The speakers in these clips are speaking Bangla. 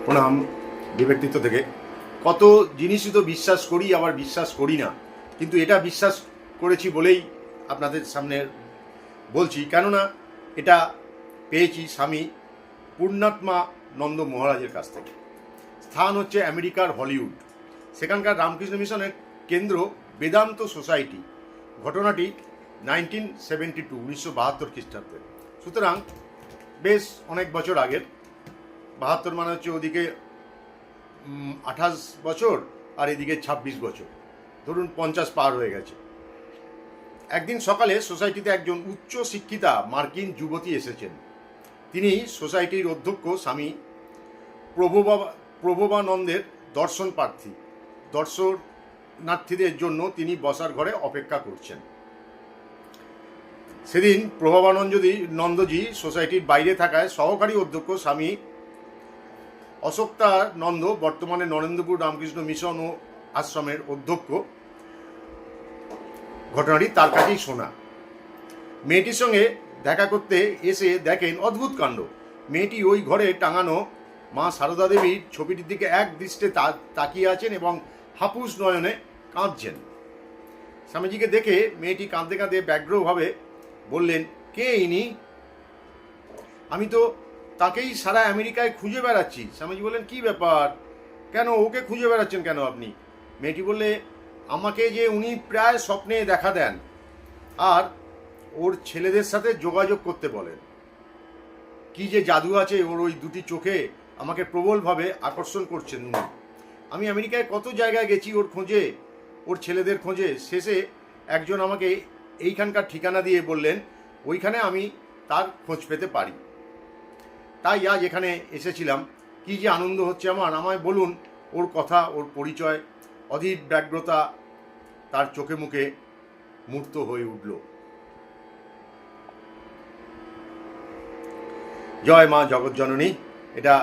প্রণাম। বিব্যক্তিত্ব থেকে কত জিনিসই তো বিশ্বাস করি আবার বিশ্বাস করি না, কিন্তু এটা বিশ্বাস করেছি বলেই আপনাদের সামনে বলছি, কেননা এটা পেয়েছি স্বামী পূর্ণাত্মা নন্দ মহারাজের কাছ থেকে। স্থান হচ্ছে আমেরিকার হলিউড, সেখানকার রামকৃষ্ণ মিশনের কেন্দ্র বেদান্ত সোসাইটি। ঘটনাটি 1972 খ্রিস্টাব্দে, সুতরাং বেশ অনেক বছর আগের। 72 মানে হচ্ছে ওদিকে 28 বছর আর এদিকে 26 বছর, ধরুন 50 পার হয়ে গেছে। একদিন সকালে সোসাইটিতে একজন উচ্চ শিক্ষিতা মার্কিন যুবতী এসেছেন। তিনি সোসাইটির অধ্যক্ষ স্বামী প্রভবানন্দের দর্শন প্রার্থী। দর্শনার্থীদের জন্য তিনি বসার ঘরে অপেক্ষা করছেন। সেদিন নন্দজি সোসাইটির বাইরে থাকায় সহকারী অধ্যক্ষ স্বামী অশোকানন্দ, বর্তমানে নরেন্দ্রপুর রামকৃষ্ণ মিশন ও আশ্রমের অধ্যক্ষ, ঘটনাটি তার কাছেই শোনা। মেয়েটির সঙ্গে দেখা করতে এসে দেখেন অদ্ভুত কাণ্ড। মেয়েটি ওই ঘরে টাঙানো মা সারদা দেবীর ছবিটির দিকে এক দৃষ্টে তাকিয়ে আছেন এবং হাপুস নয়নে কাঁদছেন। স্বামীজিকে দেখে মেয়েটি কাঁদতে কাঁদতে ব্যগ্রভাবে বললেন, কে ইনি? আমি তো তাকেই সারা আমেরিকায় খুঁজে বেড়াচ্ছি। স্বামীজি বললেন, কি ব্যাপার, কেন ওকে খুঁজে বেড়াচ্ছেন কেন আপনি? মেয়েটি বললে, আমাকে যে উনি প্রায় স্বপ্নে দেখা দেন আর ওর ছেলেদের সাথে যোগাযোগ করতে বলেন। কি যে জাদু আছে ওর ওই দুটি চোখে, আমাকে প্রবলভাবে আকর্ষণ করছেন উনি। আমি আমেরিকায় কত জায়গায় গেছি ওর খোঁজে, ওর ছেলেদের খোঁজে। শেষে একজন আমাকে এইখানকার ঠিকানা দিয়ে বললেন ওইখানে আমি তার খোঁজ পেতে পারি। তাই আজ এখানে এসেছিলাম। কি যে আনন্দ হচ্ছে আমার, আমায় বলুন ওর কথা, ওর পরিচয়। অধীর ব্যগ্রতা তার চোখে মুখে মূর্ত হয়ে উঠল। জয় মা জগৎজননী। এটা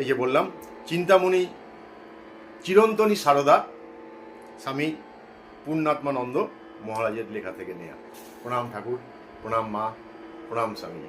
এই যে বললাম, চিন্তামণি চিরন্তনী সারদা স্বামী পূর্ণাত্মানন্দ মহারাজের লেখা থেকে নেয়া। প্রণাম ঠাকুর, প্রণাম মা, প্রণাম স্বামী।